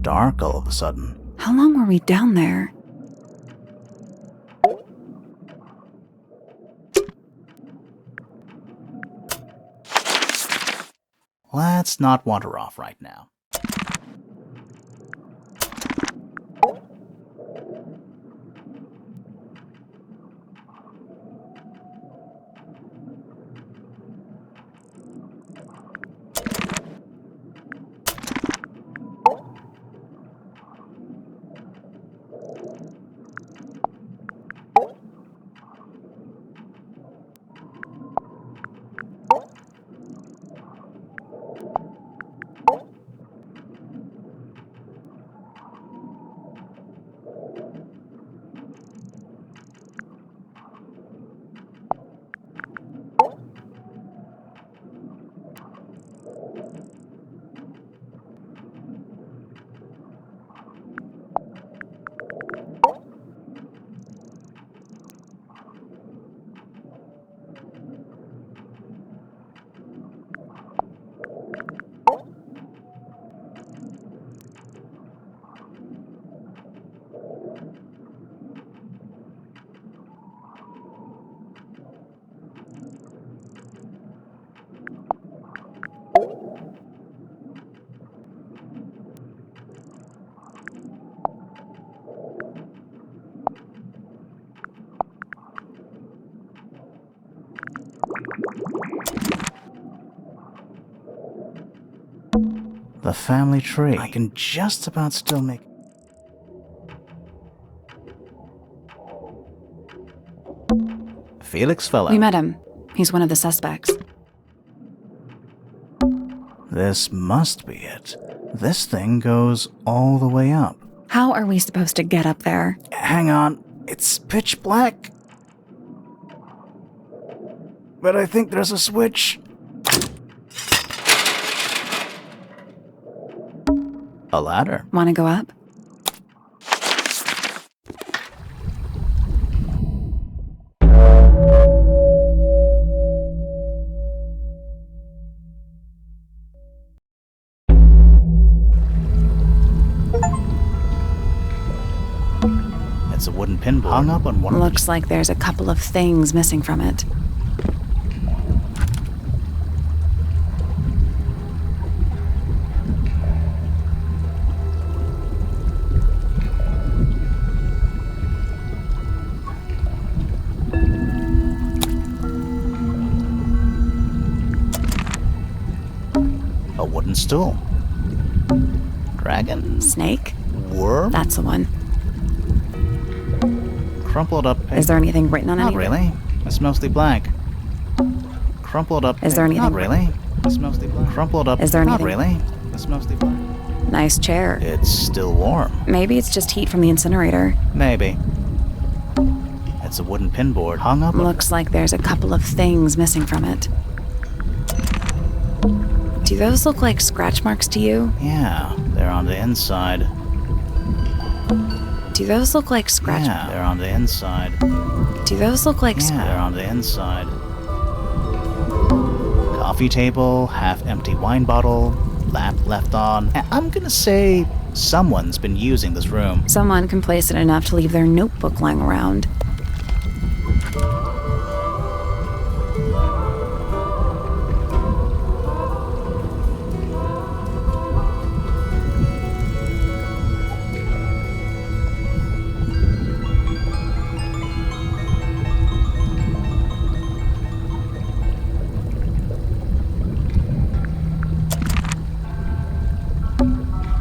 dark all of a sudden. How long were we down there? Let's not wander off right now. The family tree. I can just about still make... Felix Fellow. We met him. He's one of the suspects. This must be it. This thing goes all the way up. How are we supposed to get up there? Hang on. It's pitch black. But I think there's a switch. A ladder. Want to go up? It's a wooden pinboard hung up on one. Looks like there's a couple of things missing from it. A wooden stool. Dragon. Snake? Worm. That's the one. Crumpled up paper. Is there anything written on it? Not really. It's mostly blank. Crumpled up. Is there anything? Not really. It's mostly blank. Crumpled up. Is there anything? Not really. It's mostly blank. Nice chair. It's still warm. Maybe it's just heat from the incinerator. Maybe. It's a wooden pinboard hung up. Looks like there's a couple of things missing from it. Do those look like scratch marks to you? Yeah, they're on the inside. Do those look like scratch marks? Yeah, they're on the inside. Do those look like Yeah, they're on the inside. Coffee table, half-empty wine bottle, lamp left on. I'm gonna say someone's been using this room. Someone complacent enough to leave their notebook lying around.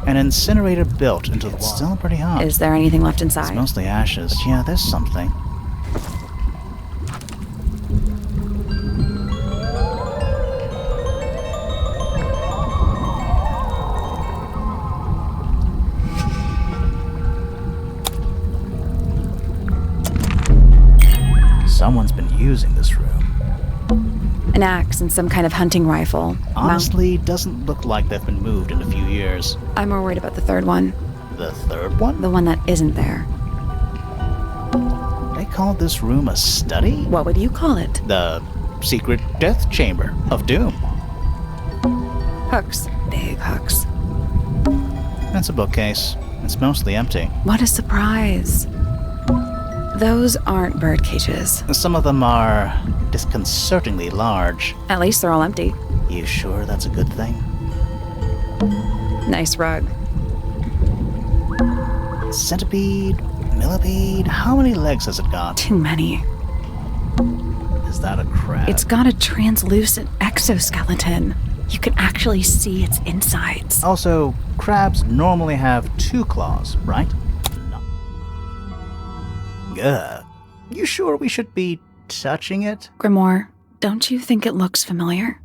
An incinerator built into the wall. It's still pretty hot. Is there anything left inside? It's mostly ashes. Yeah, there's something. Someone's been using this room. An axe and some kind of hunting rifle. Honestly, doesn't look like they've been moved in a few years. I'm more worried about the third one. The third one? The one that isn't there. They called this room a study? What would you call it? The secret death chamber of doom. Hooks. Big hooks. It's a bookcase. It's mostly empty. What a surprise. Those aren't bird cages. Some of them are disconcertingly large. At least they're all empty. You sure that's a good thing? Nice rug. Centipede? Millipede? How many legs has it got? Too many. Is that a crab? It's got a translucent exoskeleton. You can actually see its insides. Also, crabs normally have 2 claws, right? No. Ugh. You sure we should be touching it? Grimoire, don't you think it looks familiar?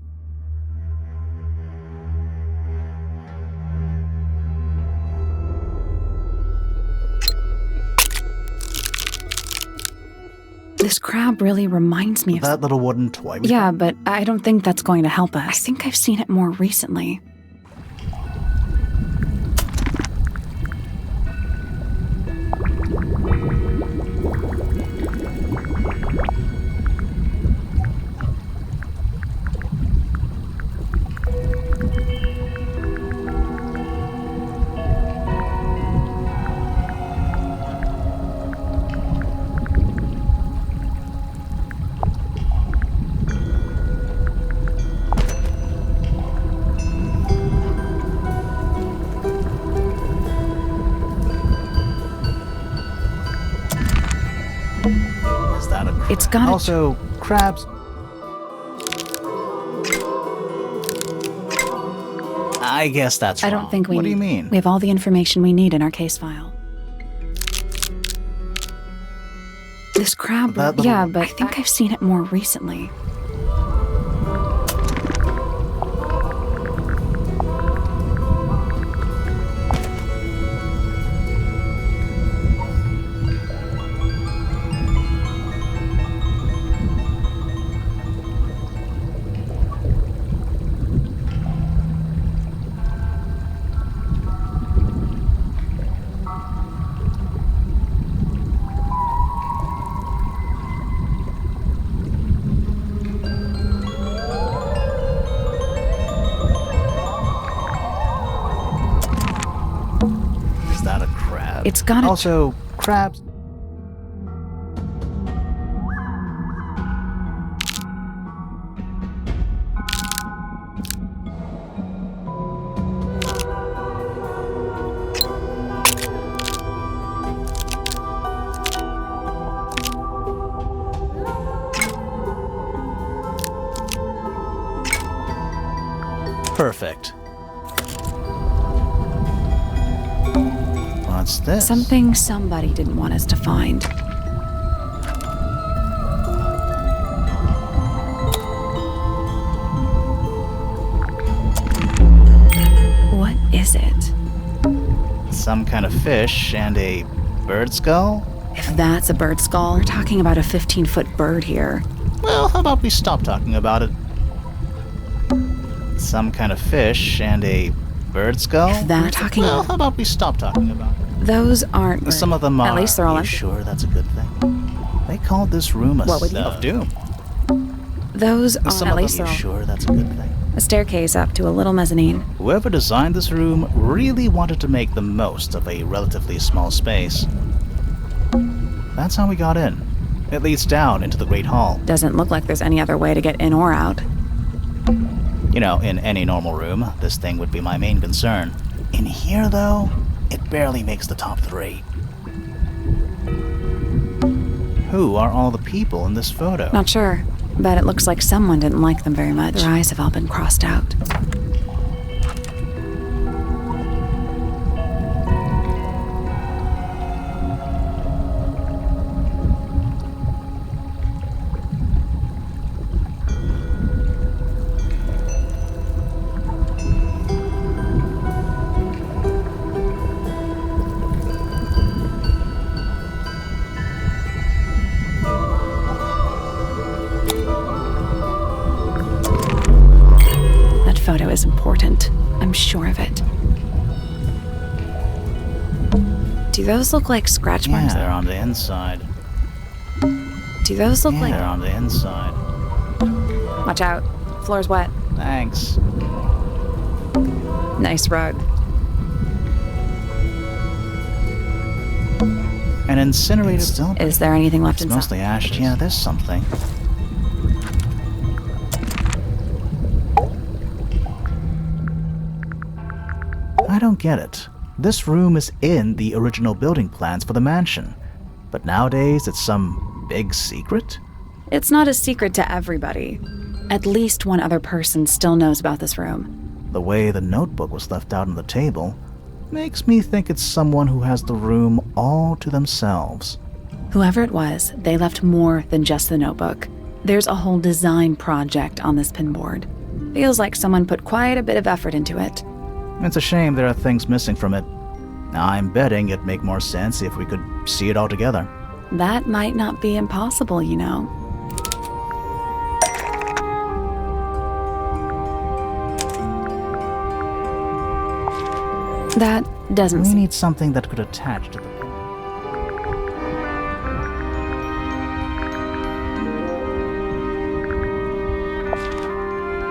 This crab really reminds me of... That little wooden toy. Yeah, but I don't think that's going to help us. I think I've seen it more recently. Is that a crab? It's got Also, crabs... I guess that's wrong. I don't think we What need... do you mean? We have all the information we need in our case file. This crab... That little- Yeah, but I think I've seen it more recently. Is that a crab? It's got a... Also, crabs... Perfect. What's this? Something somebody didn't want us to find. What is it? Some kind of fish and a bird skull? If that's a bird skull, we're talking about a 15-foot bird here. Well, how about we stop talking about it? Some kind of fish and a bird skull? If that- We're talking- Well, how about we stop talking about it? Those aren't... Some of them are. At least they're all You empty. sure that's a good thing? They called this room a What would cell you- of doom. Those aren't... Some At of them. least You they're all... sure that's a good thing? A staircase up to a little mezzanine. Whoever designed this room really wanted to make the most of a relatively small space. That's how we got in. It leads down into the Great Hall. Doesn't look like there's any other way to get in or out. You know, in any normal room, this thing would be my main concern. In here, though, it barely makes the top 3. Who are all the people in this photo? Not sure, but it looks like someone didn't like them very much. Their eyes have all been crossed out. That photo is important. I'm sure of it. Do those look like scratch Yeah, marks? they're on the inside. Do those look Yeah, they're like... on the inside. Watch out. Floor's wet. Thanks. Nice rug. An incinerated still. Is there anything left It's inside? mostly ash. Yeah, there's something. I don't get it. This room is in the original building plans for the mansion, but nowadays it's some big secret? It's not a secret to everybody. At least one other person still knows about this room. The way the notebook was left out on the table makes me think it's someone who has the room all to themselves. Whoever it was, they left more than just the notebook. There's a whole design project on this pinboard. Feels like someone put quite a bit of effort into it. It's a shame there are things missing from it. I'm betting it'd make more sense if we could see it all together. That might not be impossible, you know. That doesn't We seem... need something that could attach to the...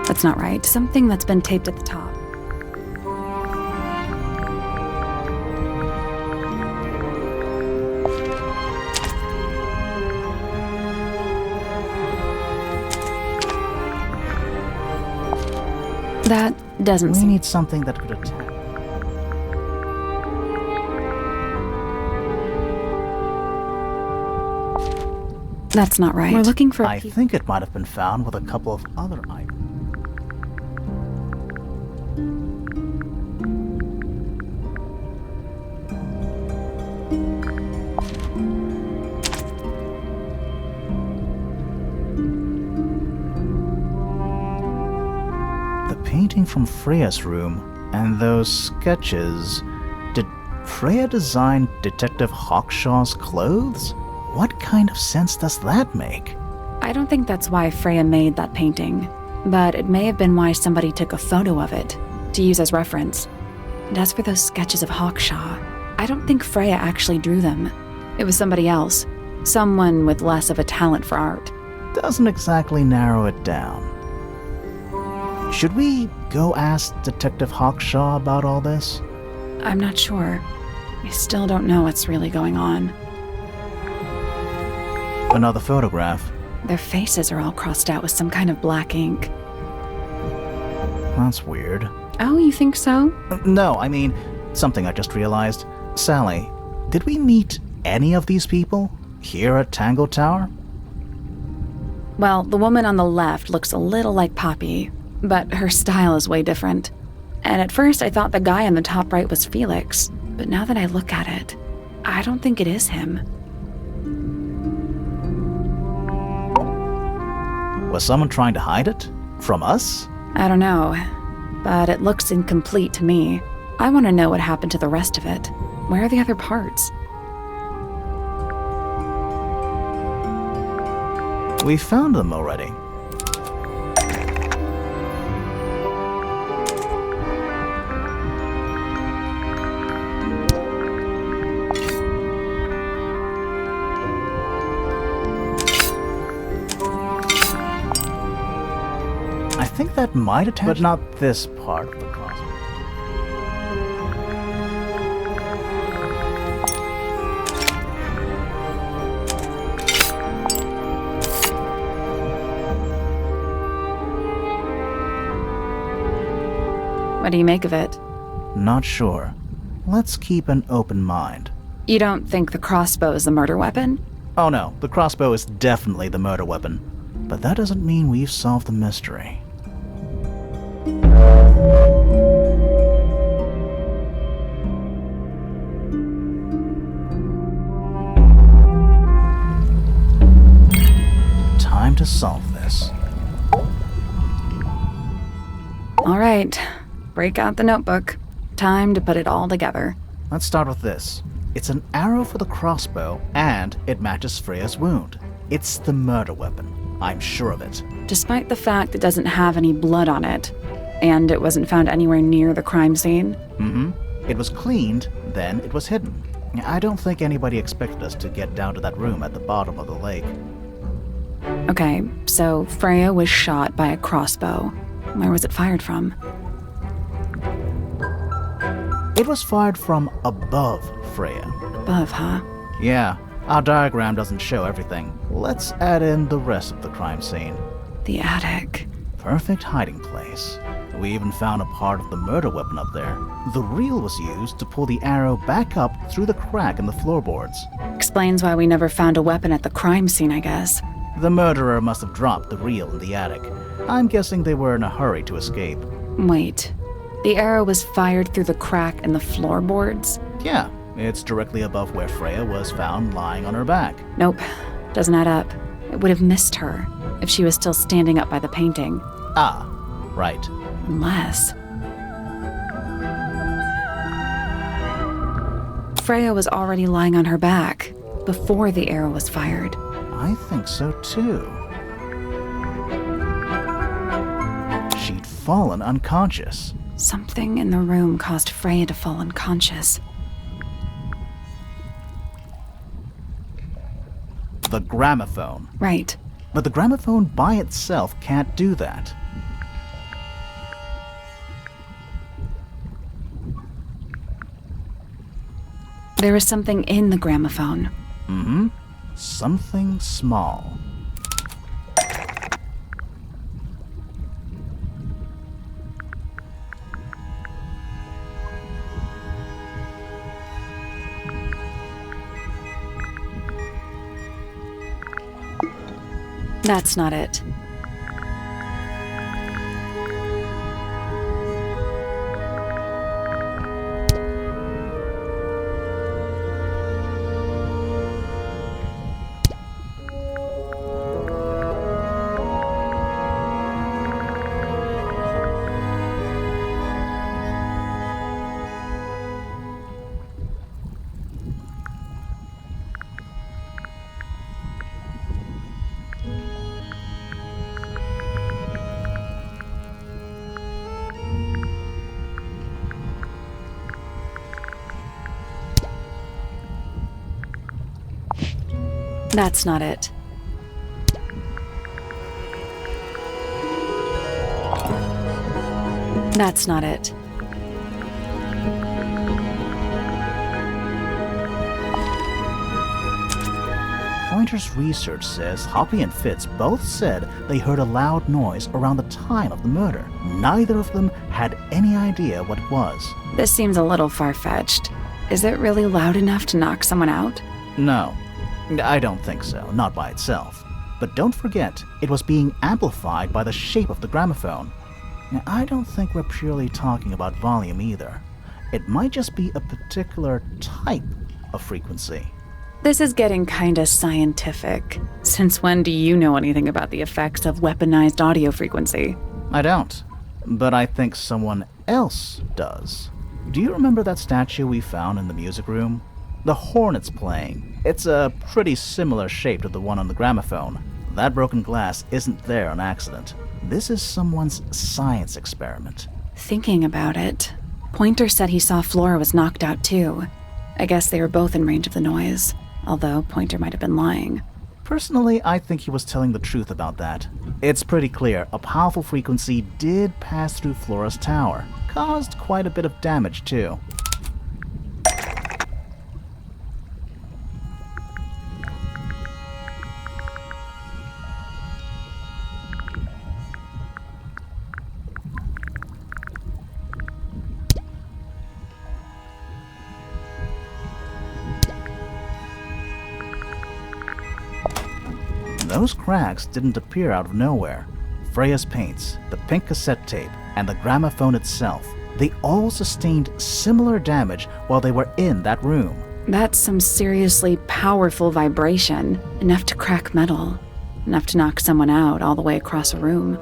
That's not right. Something that's been taped at the top. That doesn't We seem... need something that could attach... That's not right. We're looking for... I think it might have been found with a couple of other items. The painting from Freya's room and those sketches. Did Freya design Detective Hawkshaw's clothes? What kind of sense does that make? I don't think that's why Freya made that painting, but it may have been why somebody took a photo of it to use as reference. And as for those sketches of Hawkshaw, I don't think Freya actually drew them. It was somebody else, someone with less of a talent for art. Doesn't exactly narrow it down. Should we go ask Detective Hawkshaw about all this? I'm not sure. I still don't know what's really going on. Another photograph. Their faces are all crossed out with some kind of black ink. That's weird. Oh, you think so? No, I mean, something I just realized. Sally, did we meet any of these people here at Tangle Tower? Well, the woman on the left looks a little like Poppy, but her style is way different. And at first I thought the guy on the top right was Felix, but now that I look at it, I don't think it is him. Was someone trying to hide it? From us? I don't know, but it looks incomplete to me. I want to know what happened to the rest of it. Where are the other parts? We found them already. I think that might attach, but not this part of the cross. What do you make of it? Not sure. Let's keep an open mind. You don't think the crossbow is the murder weapon? Oh no, the crossbow is definitely the murder weapon. But that doesn't mean we've solved the mystery. Time to solve this. All right, break out the notebook. Time to put it all together. Let's start with this. It's an arrow for the crossbow, and it matches Freya's wound. It's the murder weapon. I'm sure of it. Despite the fact it doesn't have any blood on it, and it wasn't found anywhere near the crime scene. It was cleaned, then it was hidden. I don't think anybody expected us to get down to that room at the bottom of the lake. Okay, so Freya was shot by a crossbow. Where was it fired from? It was fired from above Freya. Above, huh? Yeah, our diagram doesn't show everything. Let's add in the rest of the crime scene. The attic. Perfect hiding place. We even found a part of the murder weapon up there. The reel was used to pull the arrow back up through the crack in the floorboards. Explains why we never found a weapon at the crime scene, I guess. The murderer must have dropped the reel in the attic. I'm guessing they were in a hurry to escape. Wait. The arrow was fired through the crack in the floorboards? Yeah, it's directly above where Freya was found lying on her back. Nope. Doesn't add up. It would have missed her if she was still standing up by the painting. Ah, right. Unless... Freya was already lying on her back before the arrow was fired. I think so too. She'd fallen unconscious. Something in the room caused Freya to fall unconscious. The gramophone. Right. But the gramophone by itself can't do that. There was something in the gramophone. Mm-hmm. Something small. That's not it. That's not it. That's not it. Pointer's research says Hoppy and Fitz both said they heard a loud noise around the time of the murder. Neither of them had any idea what it was. This seems a little far-fetched. Is it really loud enough to knock someone out? No, I don't think so, not by itself. But don't forget, it was being amplified by the shape of the gramophone. Now, I don't think we're purely talking about volume either. It might just be a particular type of frequency. This is getting kinda scientific. Since when do you know anything about the effects of weaponized audio frequency? I don't, but I think someone else does. Do you remember that statue we found in the music room? The hornet's playing. It's a pretty similar shape to the one on the gramophone. That broken glass isn't there on accident. This is someone's science experiment. Thinking about it, Pointer said he saw Flora was knocked out too. I guess they were both in range of the noise, although Pointer might have been lying. Personally, I think he was telling the truth about that. It's pretty clear a powerful frequency did pass through Flora's tower. Caused quite a bit of damage too. Those cracks didn't appear out of nowhere. Freya's paints, the pink cassette tape, and the gramophone itself, they all sustained similar damage while they were in that room. That's some seriously powerful vibration, enough to crack metal, enough to knock someone out all the way across a room.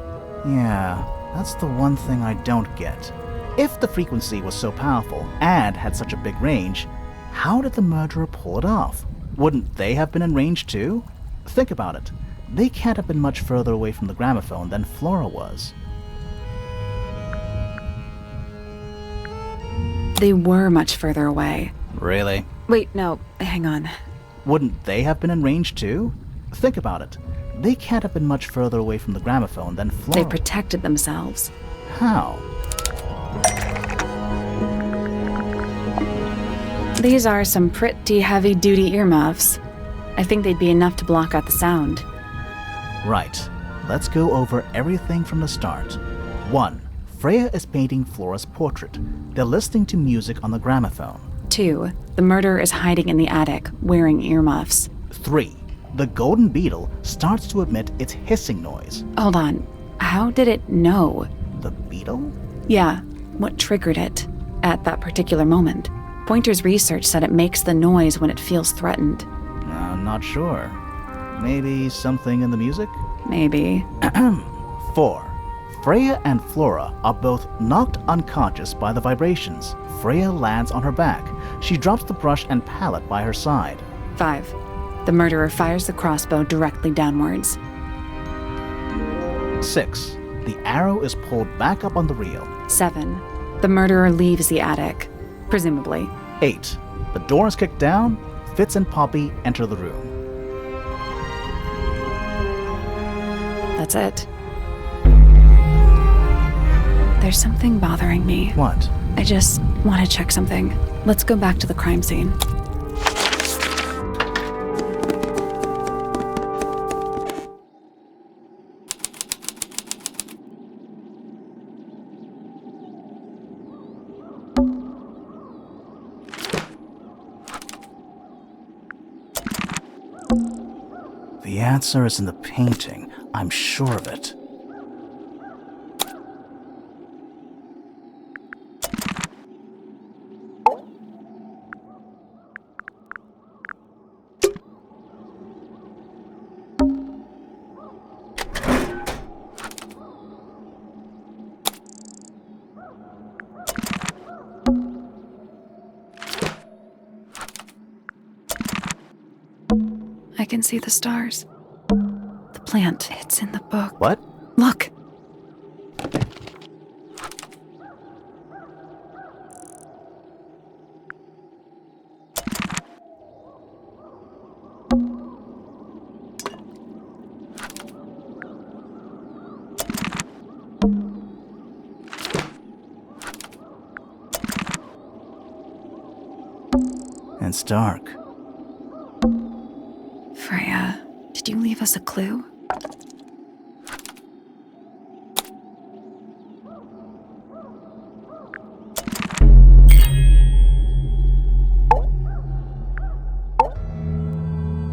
Yeah, that's the one thing I don't get. If the frequency was so powerful and had such a big range, how did the murderer pull it off? Wouldn't they have been in range too? Think about it. They can't have been much further away from the gramophone than Flora was. They were much further away. Really? Wait, no, hang on. Wouldn't they have been in range too? Think about it. They can't have been much further away from the gramophone than Flora. They protected themselves. How? These are some pretty heavy-duty earmuffs. I think they'd be enough to block out the sound. Right. Let's go over everything from the start. 1. Freya is painting Flora's portrait. They're listening to music on the gramophone. 2. The murderer is hiding in the attic, wearing earmuffs. 3. The golden beetle starts to emit its hissing noise. Hold on. How did it know? The beetle? Yeah, what triggered it at that particular moment? Pointer's research said it makes the noise when it feels threatened. I'm not sure. Maybe something in the music? Maybe. 4. Freya and Flora are both knocked unconscious by the vibrations. Freya lands on her back. She drops the brush and palette by her side. 5. The murderer fires the crossbow directly downwards. 6. The arrow is pulled back up on the reel. 7. The murderer leaves the attic, presumably. 8. The door is kicked down. Fitz and Poppy enter the room. That's it. There's something bothering me. What? I just want to check something. Let's go back to the crime scene. The answer is in the painting. I'm sure of it. I can see the stars. The plant, it's in the book. What? Look! It's dark. Freya, did you leave us a clue?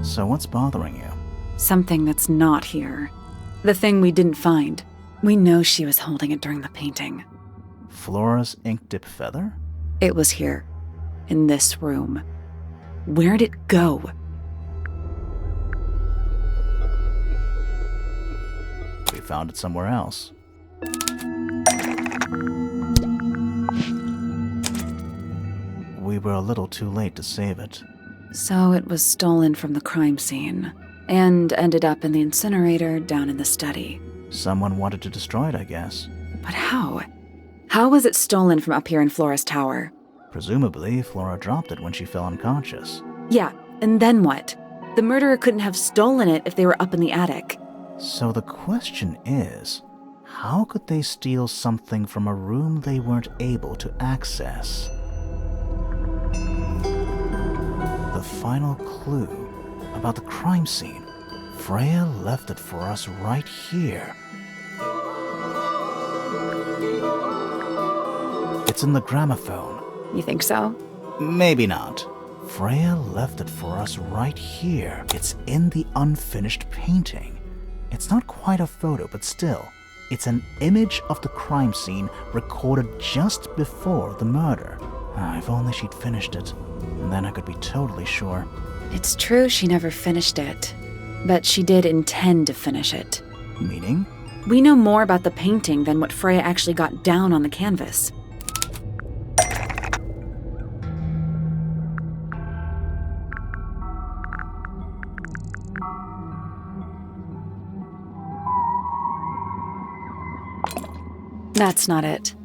So what's bothering you? Something that's not here. The thing we didn't find. We know she was holding it during the painting. Flora's ink dip feather? It was here, in this room. Where'd it go? We found it somewhere else. We were a little too late to save it. So it was stolen from the crime scene, and ended up in the incinerator down in the study. Someone wanted to destroy it, I guess. But how? How was it stolen from up here in Flora's tower? Presumably, Flora dropped it when she fell unconscious. Yeah, and then what? The murderer couldn't have stolen it if they were up in the attic. So the question is, how could they steal something from a room they weren't able to access? The final clue about the crime scene. Freya left it for us right here. It's in the gramophone. You think so? Maybe not. Freya left it for us right here. It's in the unfinished painting. It's not quite a photo, but still, it's an image of the crime scene recorded just before the murder. If only she'd finished it, and then I could be totally sure. It's true she never finished it, but she did intend to finish it. Meaning? We know more about the painting than what Freya actually got down on the canvas. That's not it.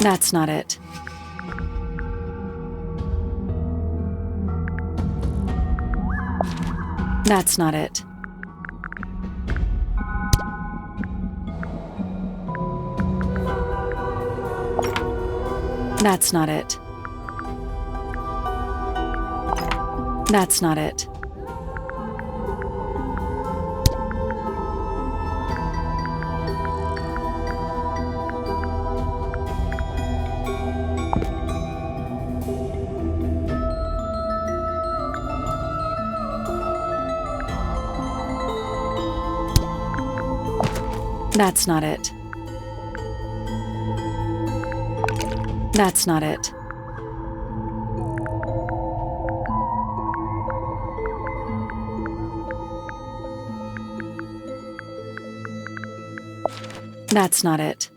That's not it. That's not it. That's not it. That's not it. That's not it. That's not it. That's not it.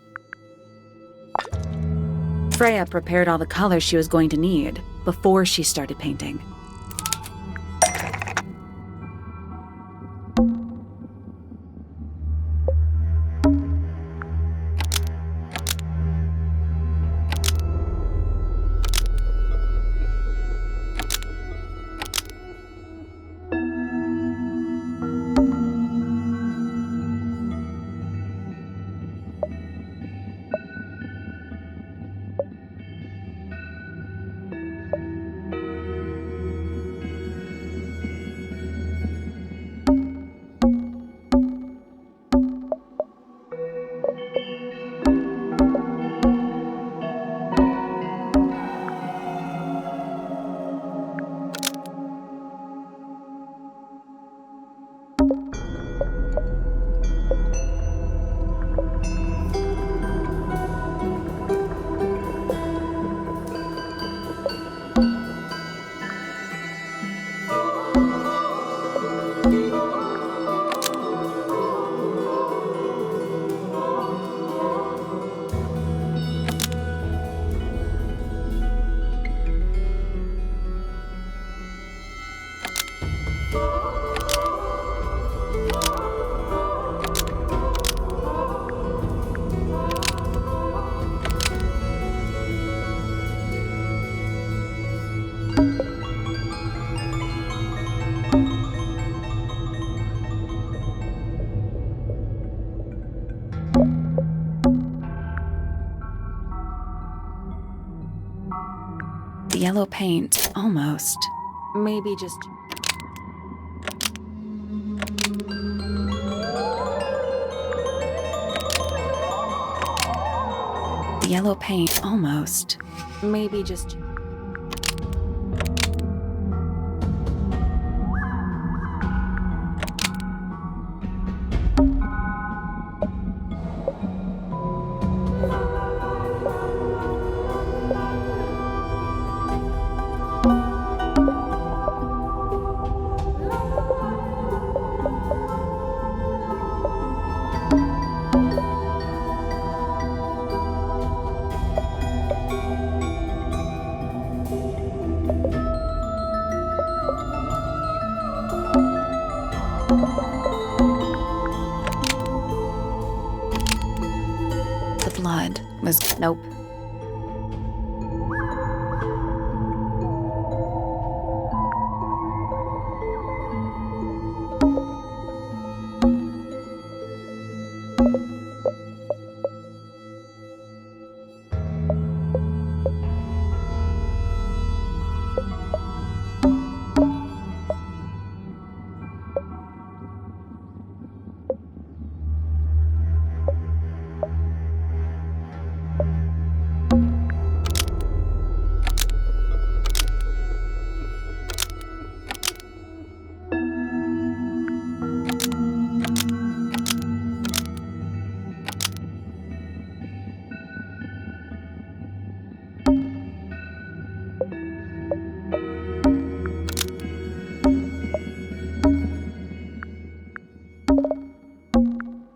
Freya prepared all the colors she was going to need before she started painting. The yellow paint, almost. Maybe just... The yellow paint, almost. Maybe just... The blood was... Nope.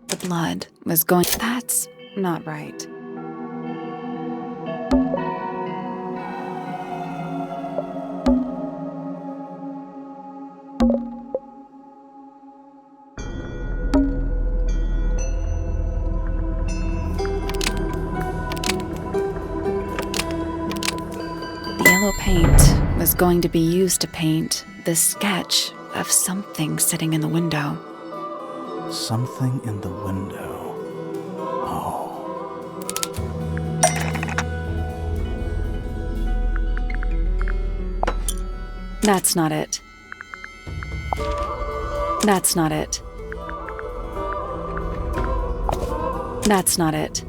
The blood was going... That's not right. The yellow paint was going to be used to paint the sketch of something sitting in the window. Something in the window. Oh. That's not it. That's not it. That's not it.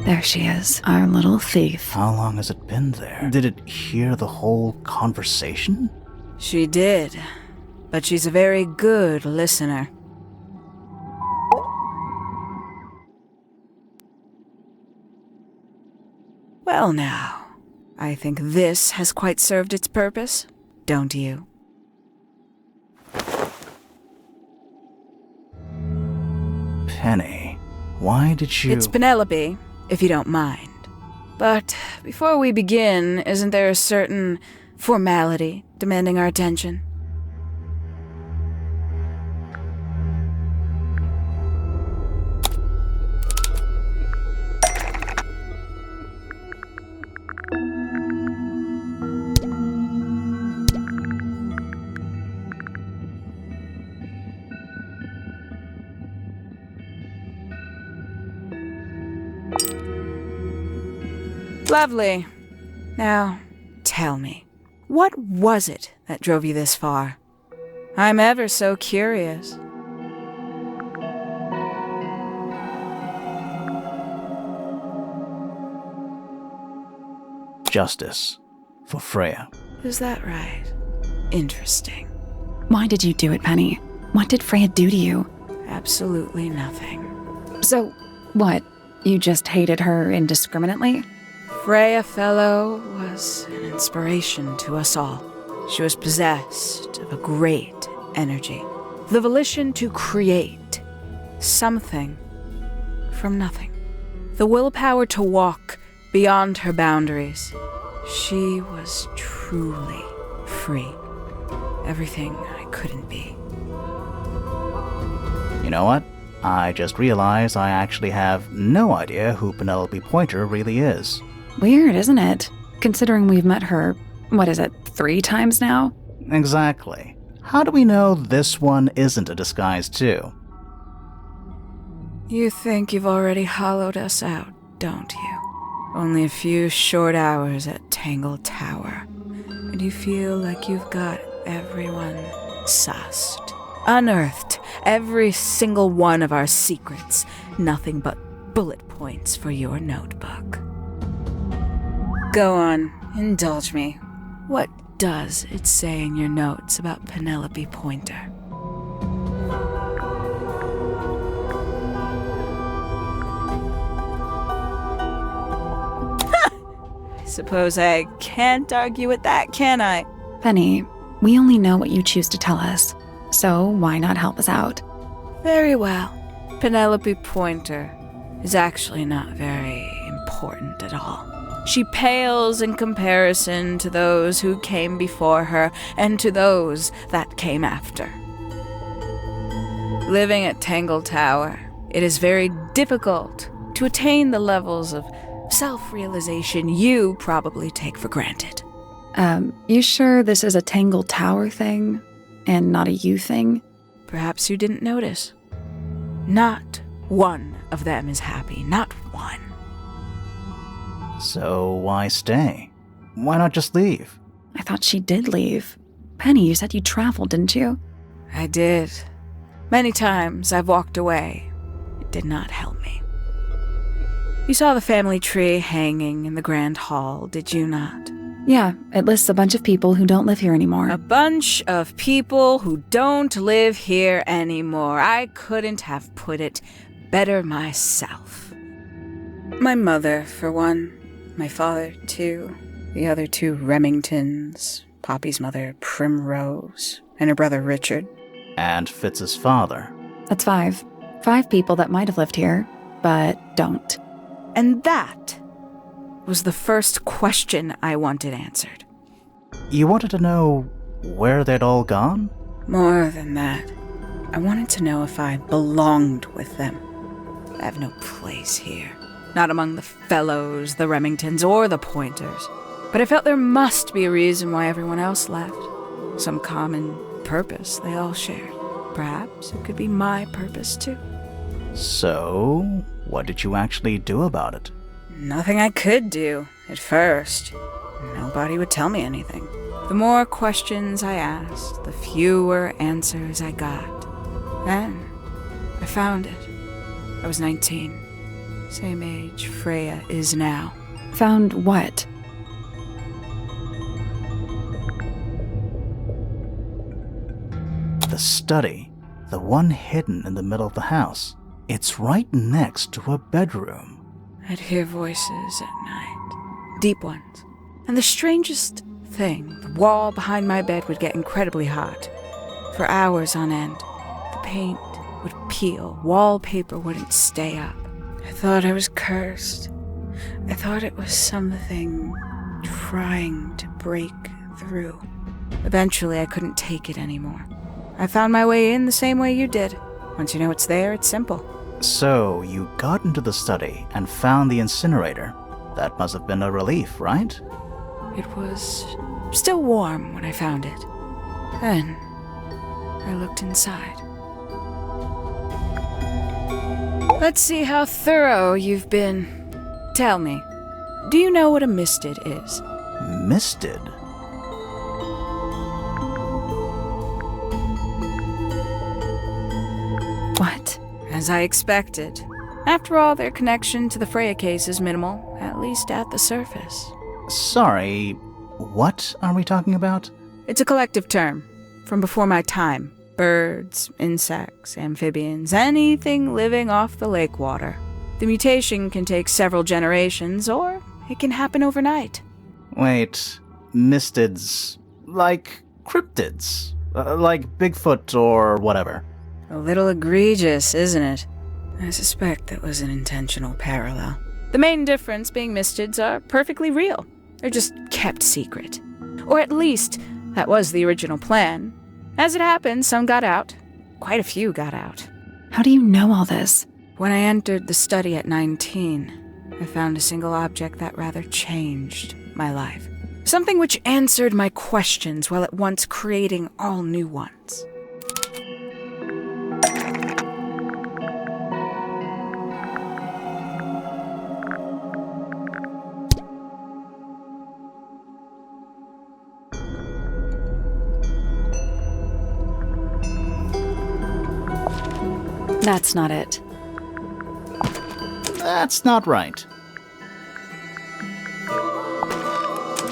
There she is, our little thief. How long has it been there? Did it hear the whole conversation? She did, but she's a very good listener. Well now, I think this has quite served its purpose, don't you? Penny, why did you... It's Penelope, if you don't mind. But before we begin, isn't there a certain formality demanding our attention? Lovely. Now, tell me, what was it that drove you this far? I'm ever so curious. Justice for Freya. Is that right? Interesting. Why did you do it, Penny? What did Freya do to you? Absolutely nothing. So, what? You just hated her indiscriminately? Freya Fellow was an inspiration to us all. She was possessed of a great energy, the volition to create something from nothing, the willpower to walk beyond her boundaries. She was truly free, everything I couldn't be. You know what? I just realized I actually have no idea who Penelope Pointer really is. Weird, isn't it? Considering we've met her, 3 times now? Exactly. How do we know this one isn't a disguise too? You think you've already hollowed us out, don't you? Only a few short hours at Tangle Tower, and you feel like you've got everyone sussed. Unearthed every single one of our secrets, nothing but bullet points for your notebook. Go on, indulge me. What does it say in your notes about Penelope Pointer? I suppose I can't argue with that, can I? Penny, we only know what you choose to tell us, so why not help us out? Very well. Penelope Pointer is actually not very important at all. She pales in comparison to those who came before her and to those that came after. Living at Tangle Tower, it is very difficult to attain the levels of self-realization you probably take for granted. You sure this is a Tangle Tower thing and not a you thing? Perhaps you didn't notice. Not one of them is happy, not one. So why stay? Why not just leave? I thought she did leave. Penny, you said you traveled, didn't you? I did. Many times I've walked away. It did not help me. You saw the family tree hanging in the grand hall, did you not? Yeah, it lists a bunch of people who don't live here anymore. A bunch of people who don't live here anymore. I couldn't have put it better myself. My mother, for one. My father, too. The other 2 Remingtons. Poppy's mother, Primrose. And her brother, Richard. And Fitz's father. That's 5. 5 people that might have lived here, but don't. And that was the first question I wanted answered. You wanted to know where they'd all gone? More than that, I wanted to know if I belonged with them. I have no place here. Not among the Fellows, the Remingtons, or the Pointers. But I felt there must be a reason why everyone else left. Some common purpose they all shared. Perhaps it could be my purpose, too. So, what did you actually do about it? Nothing I could do, at first. Nobody would tell me anything. The more questions I asked, the fewer answers I got. Then, I found it. I was 19. Same age Freya is now. Found what? The study. The one hidden in the middle of the house. It's right next to a bedroom. I'd hear voices at night. Deep ones. And the strangest thing, the wall behind my bed would get incredibly hot. For hours on end. The paint would peel. Wallpaper wouldn't stay up. I thought I was cursed. I thought it was something trying to break through. Eventually, I couldn't take it anymore. I found my way in the same way you did. Once you know it's there, it's simple. So, you got into the study and found the incinerator. That must have been a relief, right? It was still warm when I found it. Then, I looked inside. Let's see how thorough you've been. Tell me, do you know what a misted is? Misted? What? As I expected. After all, their connection to the Freya case is minimal, at least at the surface. Sorry, what are we talking about? It's a collective term, from before my time. Birds, insects, amphibians, anything living off the lake water. The mutation can take several generations, or it can happen overnight. Wait, mistids, like cryptids, like Bigfoot or whatever. A little egregious, isn't it? I suspect that was an intentional parallel. The main difference being mistids are perfectly real. They're just kept secret. Or at least, that was the original plan. As it happened, some got out. Quite a few got out. How do you know all this? When I entered the study at 19, I found a single object that rather changed my life. Something which answered my questions while at once creating all new ones. That's not it. That's not right.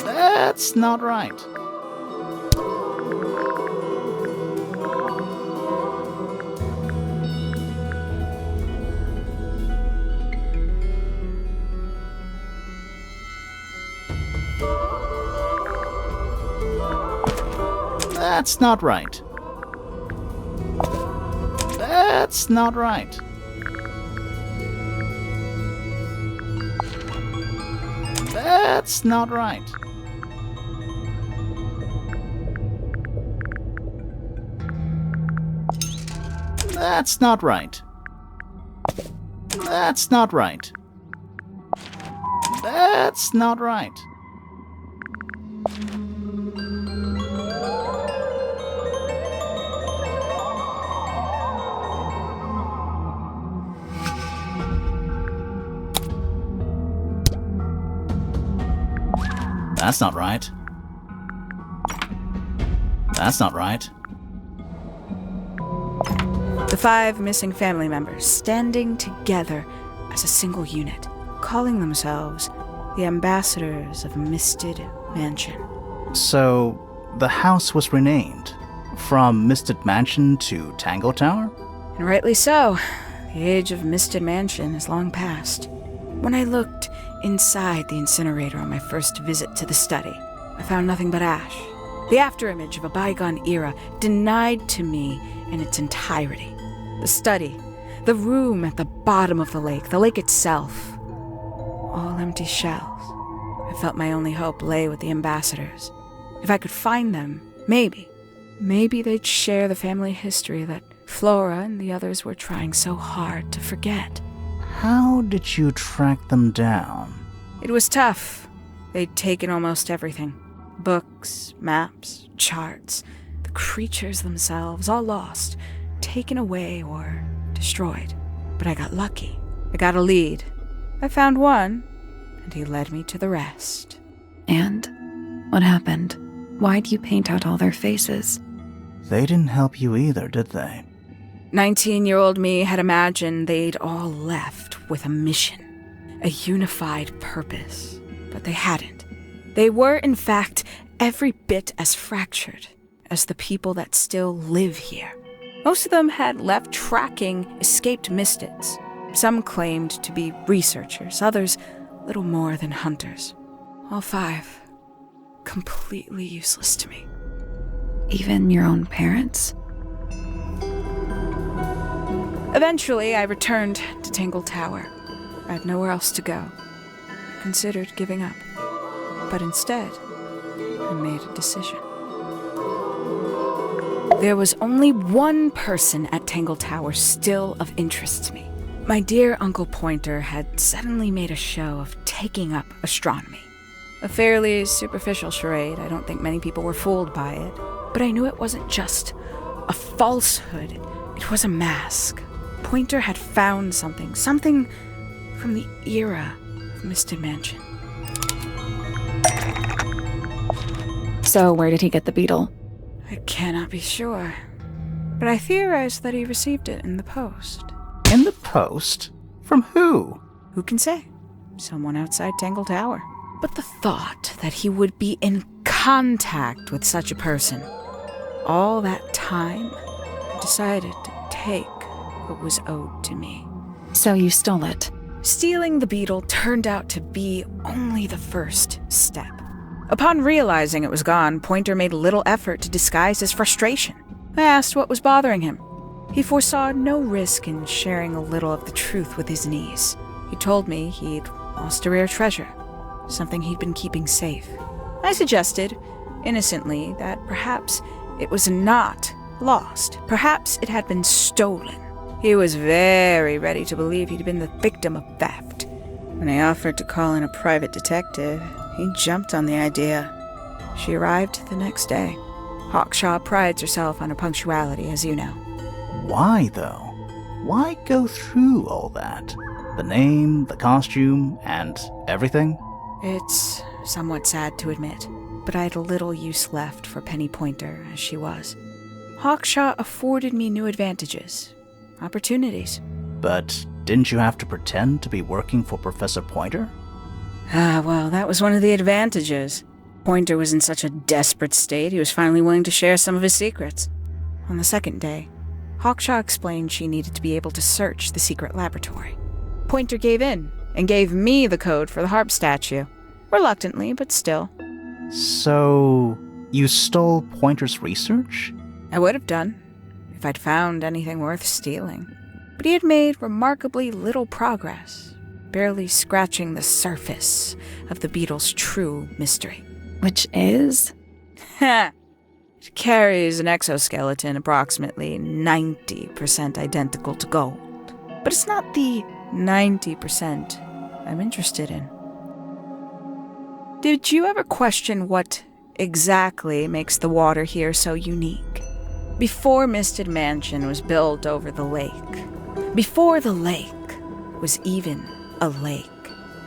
That's not right. That's not right. That's not right. That's not right. That's not right. That's not right. That's not right. That's not right. That's not right. The 5 missing family members standing together as a single unit, calling themselves the ambassadors of Misted Mansion. So, the house was renamed from Misted Mansion to Tangle Tower? And rightly so. The age of Misted Mansion is long past. When I looked inside the incinerator on my first visit to the study, I found nothing but ash. The afterimage of a bygone era, denied to me in its entirety. The study, the room at the bottom of the lake itself, all empty shells. I felt my only hope lay with the ambassadors. If I could find them, maybe they'd share the family history that Flora and the others were trying so hard to forget. How did you track them down? It was tough. They'd taken almost everything. Books, maps, charts, the creatures themselves, all lost, taken away or destroyed. But I got lucky. I got a lead. I found one, and he led me to the rest. And what happened? Why'd you paint out all their faces? They didn't help you either, did they? 19-year-old me had imagined they'd all left with a mission, a unified purpose. But they hadn't. They were, in fact, every bit as fractured as the people that still live here. Most of them had left tracking escaped mystics. Some claimed to be researchers, others little more than hunters. All 5 completely useless to me. Even your own parents? Eventually, I returned to Tangle Tower. I had nowhere else to go. I considered giving up. But instead, I made a decision. There was only one person at Tangle Tower still of interest to me. My dear Uncle Pointer had suddenly made a show of taking up astronomy. A fairly superficial charade. I don't think many people were fooled by it. But I knew it wasn't just a falsehood. It was a mask. Pointer had found something from the era of Misted Mansion. So where did he get the beetle? I cannot be sure, but I theorized that he received it in the post. In the post? From who? Who can say? Someone outside Tangle Tower. But the thought that he would be in contact with such a person, all that time, I decided to take what was owed to me. So you stole it. Stealing the beetle turned out to be only the first step. Upon realizing it was gone, Pointer made little effort to disguise his frustration. I asked what was bothering him. He foresaw no risk in sharing a little of the truth with his niece. He told me he'd lost a rare treasure, something he'd been keeping safe. I suggested, innocently, that perhaps it was not lost. Perhaps it had been stolen. He was very ready to believe he'd been the victim of theft. When I offered to call in a private detective, he jumped on the idea. She arrived the next day. Hawkshaw prides herself on her punctuality, as you know. Why, though? Why go through all that? The name, the costume, and everything? It's somewhat sad to admit, but I had little use left for Penny Pointer as she was. Hawkshaw afforded me new advantages, opportunities. But didn't you have to pretend to be working for Professor Pointer? Well, that was one of the advantages. Pointer was in such a desperate state, he was finally willing to share some of his secrets. On the second day, Hawkshaw explained she needed to be able to search the secret laboratory. Pointer gave in and gave me the code for the harp statue. Reluctantly, but still. So, you stole Pointer's research? I would have done, if I'd found anything worth stealing. But he had made remarkably little progress, barely scratching the surface of the beetle's true mystery. Which is? It carries an exoskeleton approximately 90% identical to gold. But it's not the 90% I'm interested in. Did you ever question what exactly makes the water here so unique? Before Misted Mansion was built over the lake, before the lake was even a lake,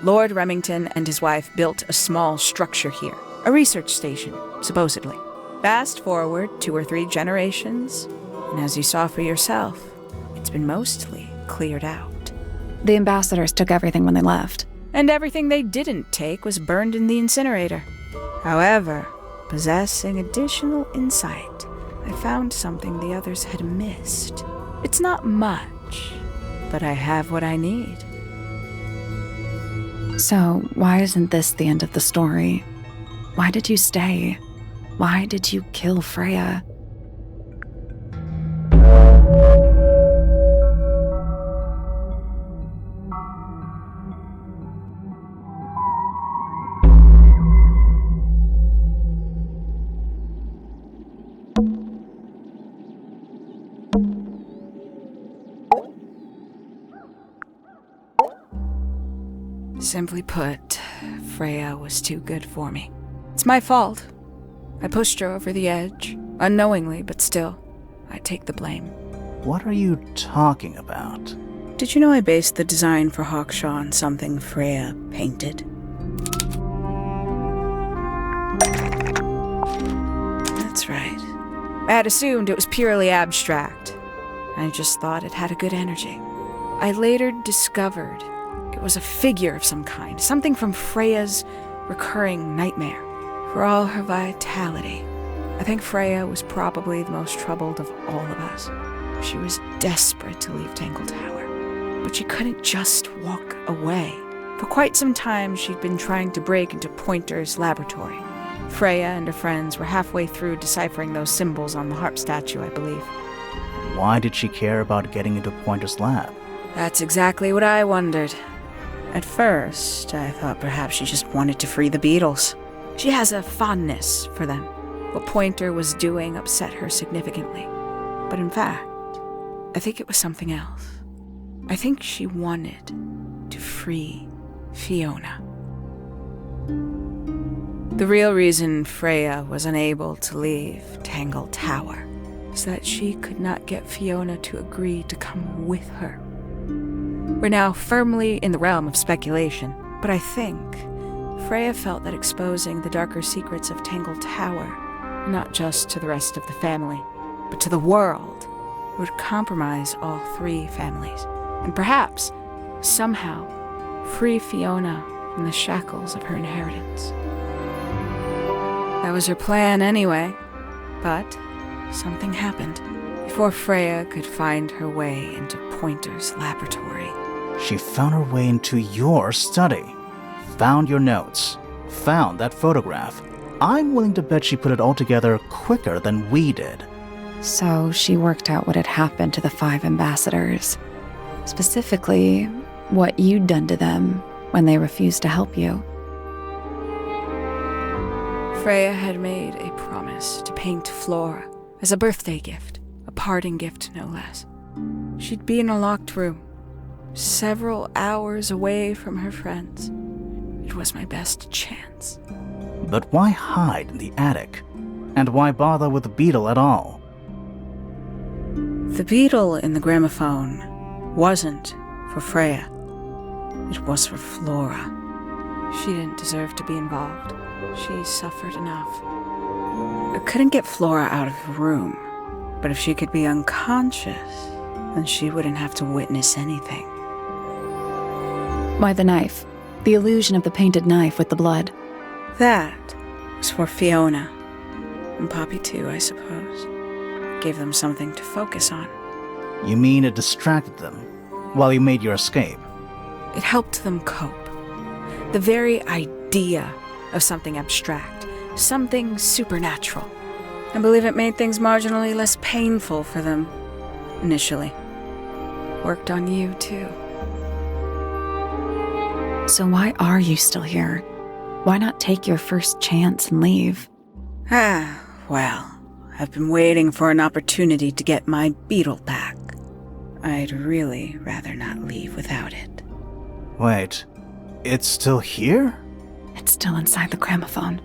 Lord Remington and his wife built a small structure here, a research station, supposedly. Fast forward 2 or 3 generations, and as you saw for yourself, it's been mostly cleared out. The ambassadors took everything when they left. And everything they didn't take was burned in the incinerator. However, possessing additional insight, I found something the others had missed. It's not much, but I have what I need. So why isn't this the end of the story? Why did you stay? Why did you kill Freya? Simply put, Freya was too good for me. It's my fault. I pushed her over the edge, unknowingly, but still, I take the blame. What are you talking about? did you know I based the design for Hawkshaw on something Freya painted? That's right. I had assumed it was purely abstract. I just thought it had a good energy. I later discovered it was a figure of some kind, something from Freya's recurring nightmare. For all her vitality, I think Freya was probably the most troubled of all of us. She was desperate to leave Tangle Tower, but she couldn't just walk away. For quite some time, she'd been trying to break into Pointer's laboratory. Freya and her friends were halfway through deciphering those symbols on the harp statue, I believe. Why did she care about getting into Pointer's lab? That's exactly what I wondered. At first, I thought perhaps she just wanted to free the beetles. She has a fondness for them. What Pointer was doing upset her significantly. But in fact, I think it was something else. I think she wanted to free Fiona. The real reason Freya was unable to leave Tangle Tower is that she could not get Fiona to agree to come with her. We're now firmly in the realm of speculation, but I think Freya felt that exposing the darker secrets of Tangle Tower, not just to the rest of the family, but to the world, would compromise all three families, and perhaps, somehow, free Fiona from the shackles of her inheritance. That was her plan anyway, but something happened before Freya could find her way into Pointer's laboratory. She found her way into your study, found your notes, found that photograph. I'm willing to bet she put it all together quicker than we did. So she worked out what had happened to the 5 ambassadors. Specifically, what you'd done to them when they refused to help you. Freya had made a promise to paint Flora as a birthday gift, a parting gift no less. She'd be in a locked room, several hours away from her friends. It was my best chance. But why hide in the attic? And why bother with the beetle at all? The beetle in the gramophone wasn't for Freya. It was for Flora. She didn't deserve to be involved. She suffered enough. I couldn't get Flora out of the room, but if she could be unconscious, then she wouldn't have to witness anything. Why the knife? The illusion of the painted knife with the blood. That was for Fiona. And Poppy too, I suppose. Gave them something to focus on. You mean it distracted them while you made your escape? It helped them cope. The very idea of something abstract, something supernatural. I believe it made things marginally less painful for them, initially. Worked on you, too. So why are you still here? Why not take your first chance and leave? Well, I've been waiting for an opportunity to get my beetle back. I'd really rather not leave without it. Wait, it's still here? It's still inside the gramophone.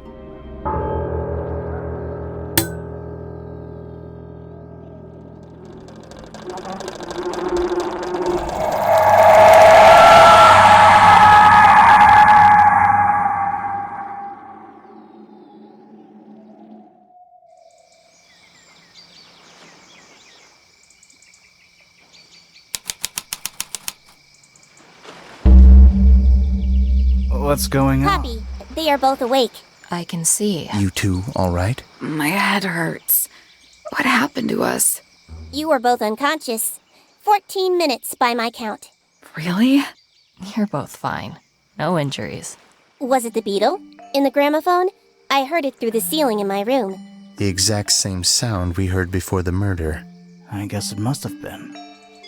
What's going on? Poppy, they are both awake. I can see. You two all right? My head hurts. What happened to us? You were both unconscious. 14 minutes by my count. Really? You're both fine. No injuries. Was it the beetle? In the gramophone? I heard it through the ceiling in my room. The exact same sound we heard before the murder. I guess it must have been.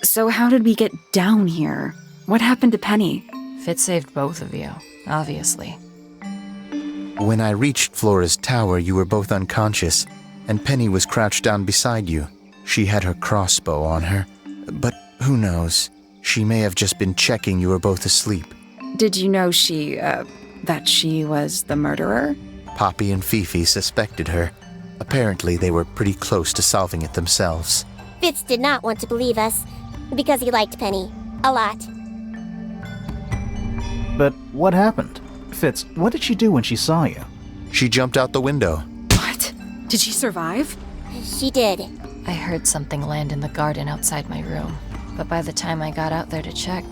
So how did we get down here? What happened to Penny? Fitz saved both of you, obviously. When I reached Flora's tower, you were both unconscious, and Penny was crouched down beside you. She had her crossbow on her, but who knows? She may have just been checking you were both asleep. Did you know that she was the murderer? Poppy and Fifi suspected her. Apparently, they were pretty close to solving it themselves. Fitz did not want to believe us, because he liked Penny. A lot. But what happened? Fitz, what did she do when she saw you? She jumped out the window. What? Did she survive? She did. I heard something land in the garden outside my room, but by the time I got out there to check,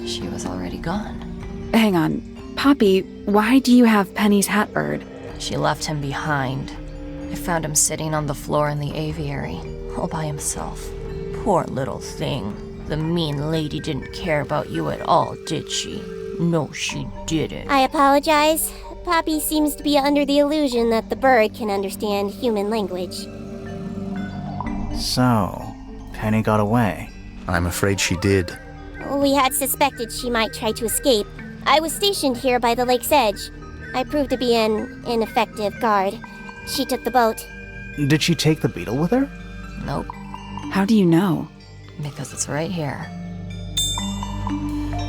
she was already gone. Hang on. Poppy, why do you have Penny's hat bird? She left him behind. I found him sitting on the floor in the aviary, all by himself. Poor little thing. The mean lady didn't care about you at all, did she? No, she didn't. I apologize. Poppy seems to be under the illusion that the bird can understand human language. So, Penny got away. I'm afraid she did. We had suspected she might try to escape. I was stationed here by the lake's edge. I proved to be an ineffective guard. She took the boat. Did she take the beetle with her? Nope, How do you know? because it's right here.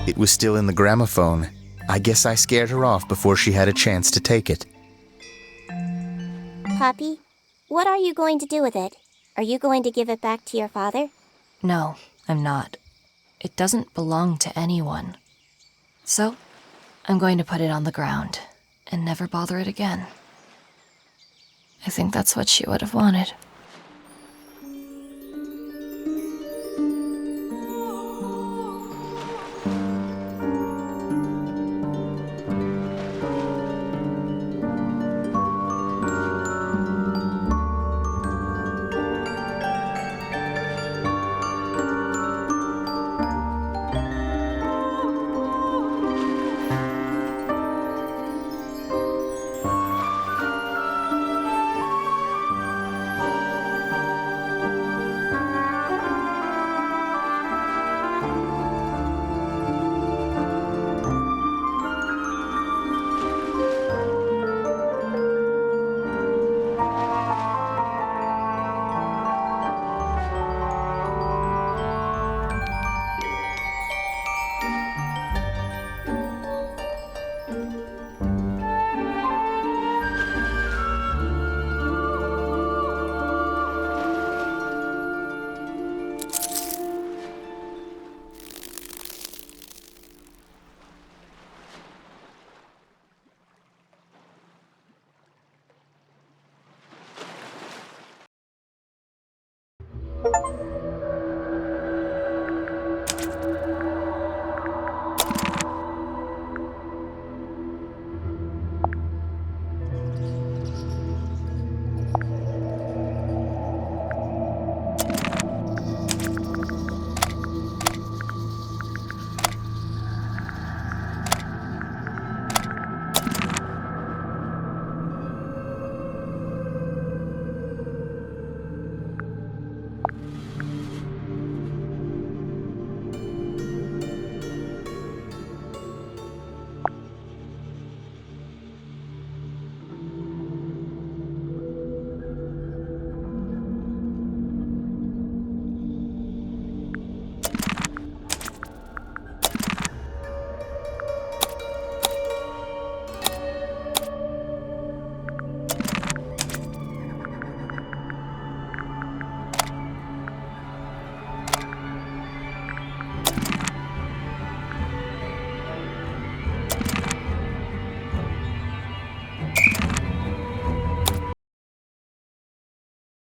It was still in the gramophone. I guess I scared her off before she had a chance to take it. Poppy, what are you going to do with it? Are you going to give it back to your father? No, I'm not. It doesn't belong to anyone. So, I'm going to put it on the ground and never bother it again. I think that's what she would have wanted.